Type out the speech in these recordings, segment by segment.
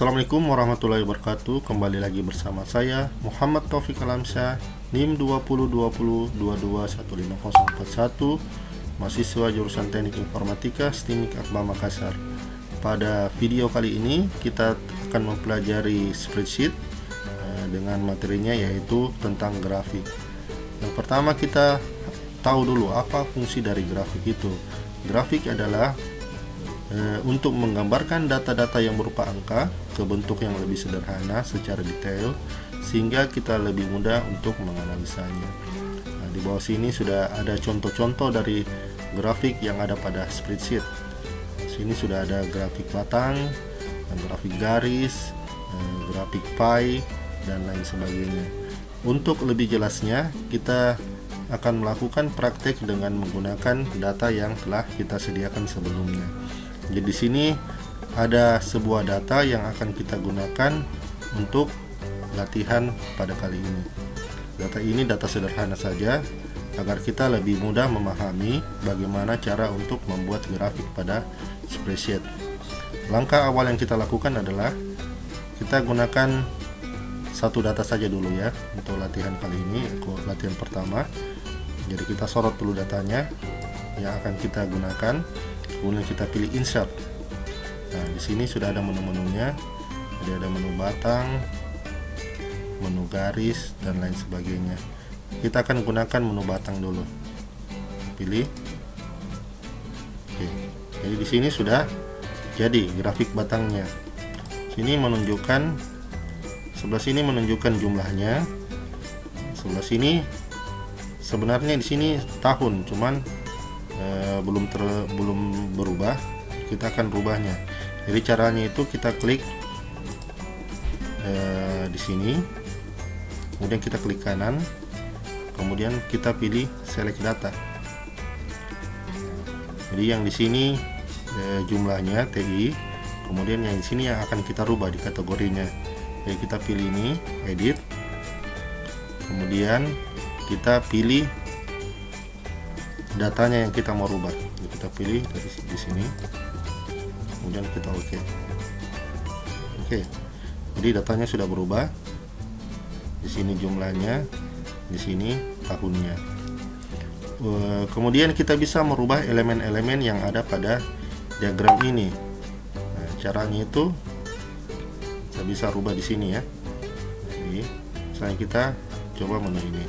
Assalamualaikum warahmatullahi wabarakatuh. Kembali lagi bersama saya Muhammad Taufik Alamsyah, NIM 202022215041, mahasiswa jurusan Teknik Informatika STIMIK Akbar Makassar. Pada video kali ini kita akan mempelajari spreadsheet dengan materinya yaitu tentang grafik. Yang pertama kita tahu dulu apa fungsi dari grafik itu. Grafik adalah untuk menggambarkan data-data yang berupa angka ke bentuk yang lebih sederhana secara detail sehingga kita lebih mudah untuk menganalisanya. Di bawah sini sudah ada contoh-contoh dari grafik yang ada pada spreadsheet. Sini sudah ada grafik batang, grafik garis, grafik pie, dan lain sebagainya. Untuk lebih jelasnya, kita akan melakukan praktek dengan menggunakan data yang telah kita sediakan sebelumnya. Jadi di sini ada sebuah data yang akan kita gunakan untuk latihan pada kali ini. Data ini data sederhana saja agar kita lebih mudah memahami bagaimana cara untuk membuat grafik pada spreadsheet. Langkah awal yang kita lakukan adalah kita gunakan satu data saja dulu ya untuk latihan kali ini, latihan pertama. Jadi kita sorot dulu datanya yang akan kita gunakan. Kemudian kita pilih insert. Nah, di sini sudah ada menu-menunya. Jadi ada menu batang, menu garis, dan lain sebagainya. Kita akan gunakan menu batang dulu. Pilih. Oke. Jadi di sini sudah jadi grafik batangnya. Sini menunjukkan, sebelah sini menunjukkan jumlahnya. Sebelah sini sebenarnya di sini tahun, cuman belum berubah. Kita akan berubahnya. Jadi caranya itu kita klik di sini, kemudian kita klik kanan, kemudian kita pilih select data. Jadi yang di sini jumlahnya TI, kemudian yang di sini yang akan kita rubah di kategorinya. Jadi kita pilih ini, edit, kemudian kita pilih datanya yang kita mau rubah. Jadi kita pilih dari di sini, kemudian kita oke. Jadi datanya sudah berubah. Di sini jumlahnya, di sini tahunnya. Kemudian kita bisa merubah elemen-elemen yang ada pada diagram ini. Nah, caranya itu kita bisa rubah di sini ya. Jadi misalnya kita coba menu ini.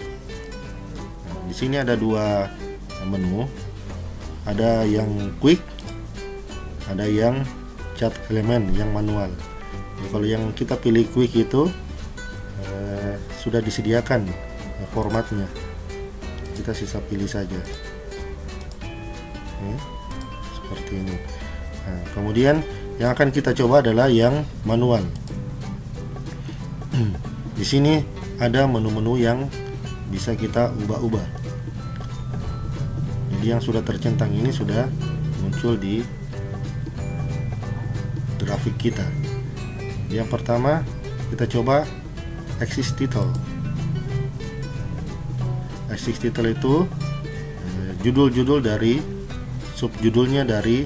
Nah, di sini ada dua menu, ada yang quick, ada yang cat elemen yang manual. Jadi kalau yang kita pilih quick itu sudah disediakan formatnya, kita sisa pilih saja. Seperti ini. Nah, kemudian yang akan kita coba adalah yang manual. Di sini ada menu-menu yang bisa kita ubah-ubah. Jadi yang sudah tercentang ini sudah muncul di grafik kita. Yang pertama kita coba axis title. Axis title itu judul-judul dari subjudulnya dari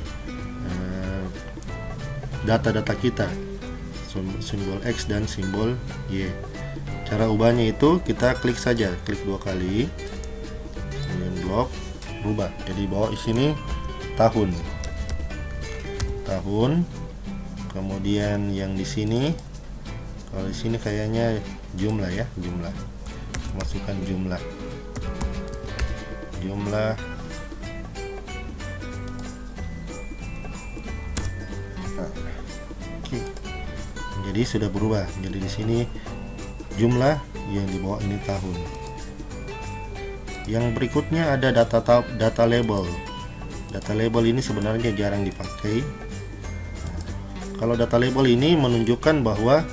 data-data kita, simbol X dan simbol Y. Cara ubahnya itu kita klik saja, klik dua kali, kemudian blok, rubah. Jadi bawah di sini tahun, kemudian yang di sini, kalau di sini kayaknya jumlah ya, masukkan jumlah. Nah, jadi sudah berubah. Jadi di sini jumlah, yang di bawah ini tahun. Yang berikutnya ada data label. Data label ini sebenarnya jarang dipakai. Kalau data label ini menunjukkan bahwa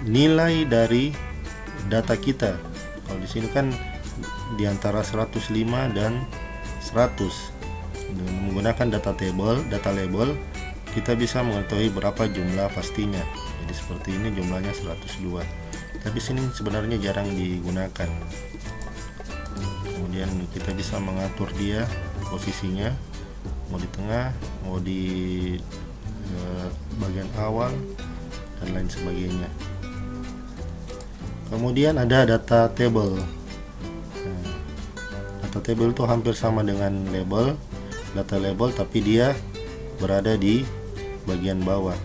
nilai dari data kita. Kalau di sini kan di antara 105 dan 100. Dengan menggunakan data label, kita bisa mengetahui berapa jumlah pastinya. Jadi seperti ini jumlahnya 102. Tapi sini sebenarnya jarang digunakan. Kemudian kita bisa mengatur dia posisinya, mau di tengah, mau di bagian awal, dan lain sebagainya. Kemudian ada data table. Data table itu hampir sama dengan label, data label, tapi dia berada di bagian bawah.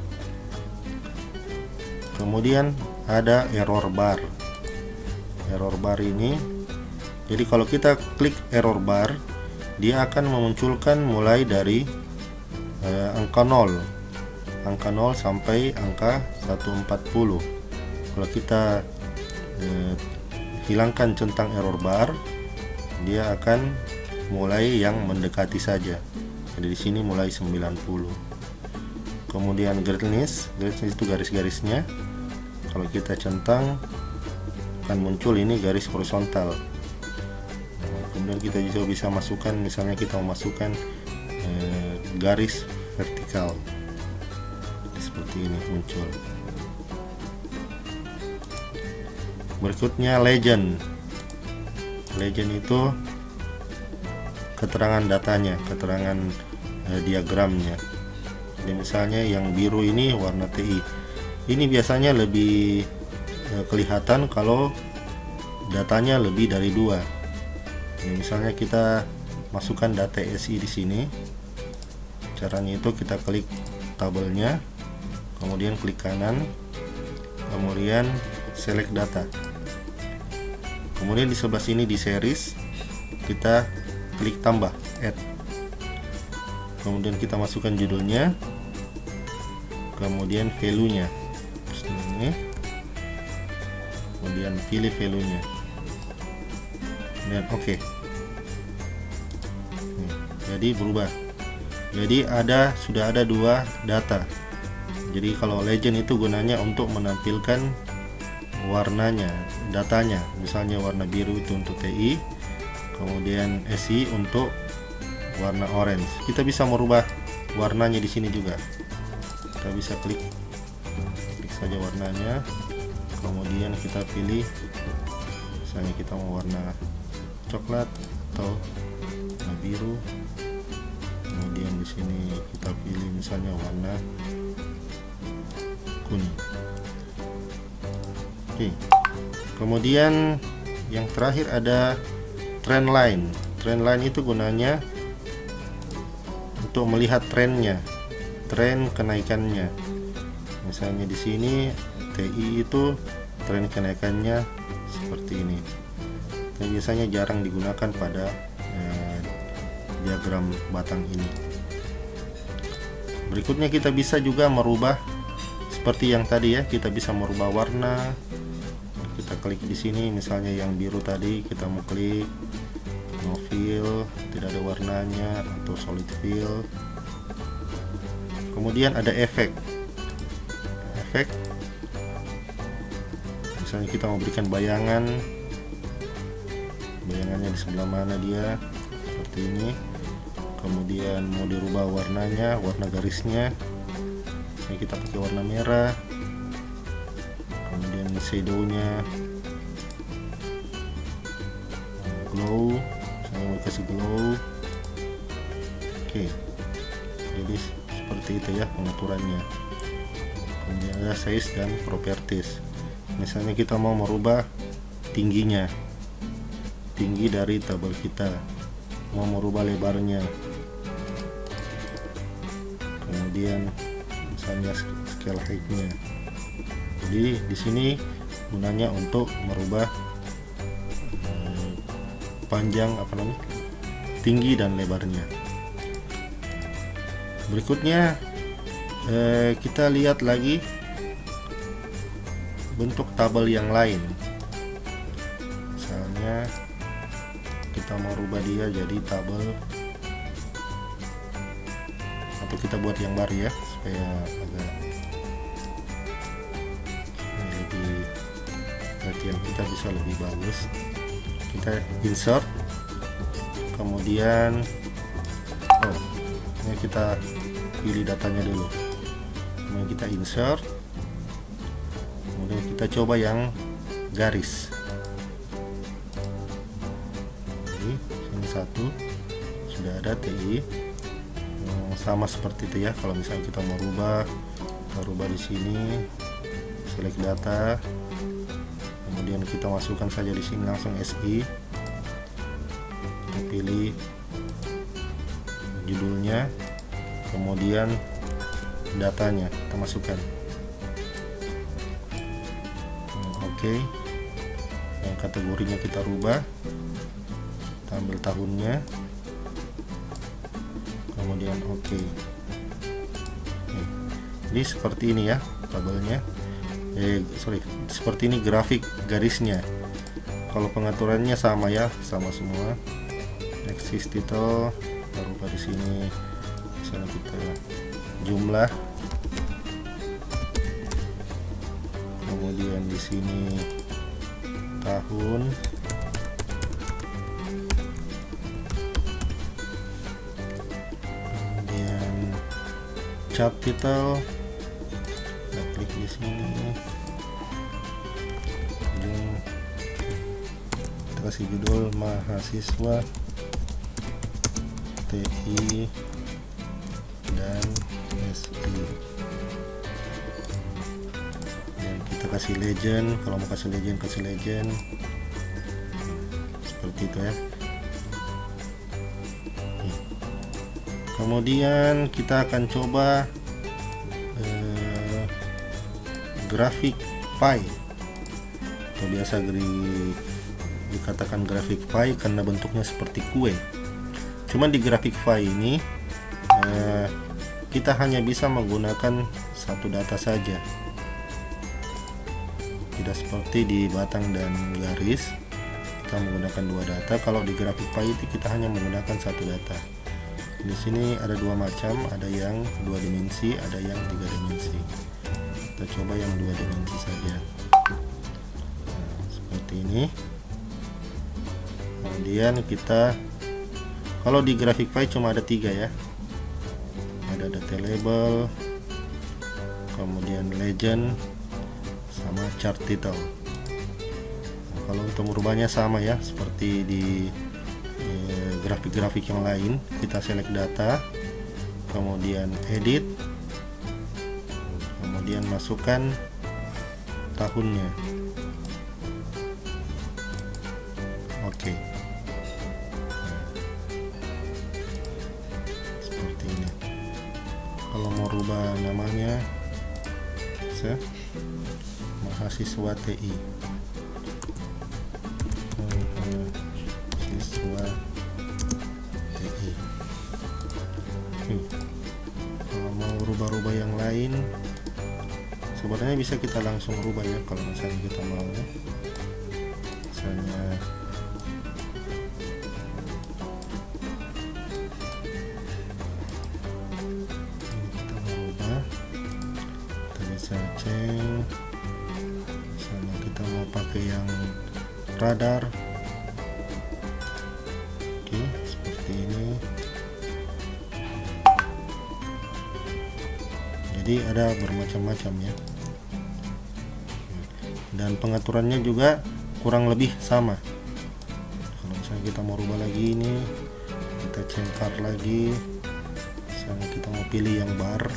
Kemudian ada error bar. Error bar ini, jadi kalau kita klik error bar, dia akan memunculkan mulai dari angka 0 sampai angka 140. Kalau kita hilangkan centang error bar, dia akan mulai yang mendekati saja. Jadi di sini mulai 90. Kemudian greatness itu garis-garisnya. Kalau kita centang akan muncul ini garis horizontal. Kemudian kita juga bisa masukkan, misalnya kita mau masukkan garis vertikal, seperti ini muncul. Berikutnya legend. Legend itu keterangan datanya, keterangan diagramnya. Jadi misalnya yang biru ini warna TI. Ini biasanya lebih kelihatan kalau datanya lebih dari 2. Ini misalnya kita masukkan data SI di sini. Caranya itu kita klik tabelnya, kemudian klik kanan, kemudian select data. Kemudian di sebelah sini di series kita klik tambah add. Kemudian kita masukkan judulnya, kemudian value-nya. Ini. Kemudian pilih value-nya. Dan oke. Jadi berubah. Jadi sudah ada 2 data. Jadi kalau legend itu gunanya untuk menampilkan warnanya, datanya. Misalnya warna biru itu untuk TI, kemudian SI untuk warna orange. Kita bisa merubah warnanya di sini juga. Kita bisa klik saja warnanya, kemudian kita pilih, misalnya kita mau warna coklat atau warna biru. Kemudian di sini kita pilih misalnya warna kuning. Oke. Kemudian yang terakhir ada trend line. Trend line itu gunanya untuk melihat trennya, tren kenaikannya. Misalnya di sini TI itu tren kenaikannya seperti ini. Tapi biasanya jarang digunakan pada diagram batang ini. Berikutnya kita bisa juga merubah seperti yang tadi ya, kita bisa merubah warna. Kita klik di sini, misalnya yang biru tadi kita mau klik no fill, tidak ada warnanya, atau solid fill. Kemudian ada efek. Misalnya kita mau berikan bayangannya di sebelah mana dia, seperti ini. Kemudian mau dirubah warnanya, warna garisnya, ini kita pakai warna merah. Kemudian shadownya glow, saya mau kasih glow. Oke, jadi seperti itu ya pengaturannya. Kemudian ada size dan properties. Misalnya kita mau merubah tingginya, tinggi dari tabel kita, mau merubah lebarnya, kemudian misalnya scale height-nya. Jadi di sini gunanya untuk merubah panjang tinggi dan lebarnya. Berikutnya kita lihat lagi bentuk tabel yang lain. Misalnya kita mau rubah dia jadi tabel, atau kita buat yang baru ya supaya agak lebih latihan kita bisa lebih bagus. Kita insert, kemudian ini kita pilih datanya dulu, kemudian kita insert, kemudian kita coba yang garis. Ini satu sudah ada TI, sama seperti itu ya. Kalau misalnya kita mau rubah, kita rubah di sini, select data, kemudian kita masukkan saja di sini langsung SI, kita pilih judulnya, kemudian datanya kita masukkan. Oke. Yang kategorinya kita rubah, kita ambil tahunnya, kemudian oke. Jadi seperti ini ya tabelnya, seperti ini grafik garisnya. Kalau pengaturannya sama ya, sama semua. Axis title kita rubah di sini, misalnya kita jumlah, kemudian di sini tahun, kemudian chart title, kita klik di sini, kita kasih judul mahasiswa TI dan SI, dan kita kasih legend. Kalau mau kasih legend seperti itu ya. Kemudian kita akan coba grafik pie, atau biasa dikatakan grafik pie karena bentuknya seperti kue. Cuman di grafik pie ini kita hanya bisa menggunakan satu data saja, tidak seperti di batang dan garis kita menggunakan dua data. Kalau di grafik pie itu kita hanya menggunakan satu data. Di sini ada dua macam, ada yang 2 dimensi, ada yang 3 dimensi. Kita coba yang 2 dimensi saja. Nah, seperti ini. Kemudian kita, kalau di grafik pie cuma ada 3 ya. Ada data label, kemudian legend, sama chart title. Nah, kalau untuk merubahnya sama ya, seperti di grafik-grafik yang lain, kita select data, kemudian edit, kemudian masukkan tahunnya. Oke. Seperti ini. Kalau mau rubah namanya, bisa mahasiswa TI, mahasiswa TI. Kalau mau rubah-rubah yang lain, sebenarnya bisa kita langsung rubah ya. Kalau misalnya kita mau, misalnya kita mau rubah, kita bisa cek. Misalnya kita mau pakai yang radar, oke, seperti ini. Jadi ada bermacam-macam ya, dan pengaturannya juga kurang lebih sama. Kalau misalnya kita mau rubah lagi ini, kita cengkar lagi, misalnya kita mau pilih yang bar,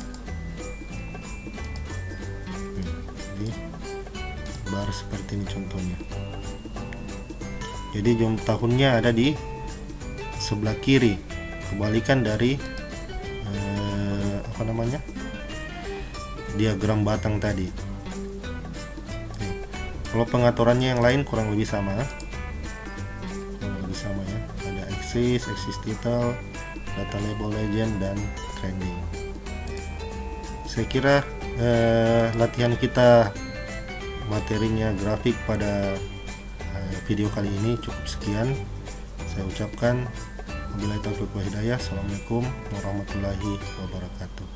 jadi bar seperti ini contohnya. Jadi jam tahunnya ada di sebelah kiri, kebalikan dari diagram batang tadi. Kalau pengaturannya yang lain kurang lebih sama, ya. Ada axis title, data label, legend, dan trending. Saya kira latihan kita materinya grafik pada video kali ini cukup sekian. Saya ucapkan wabillahi taufiq wa hidayah. Assalamualaikum warahmatullahi wabarakatuh.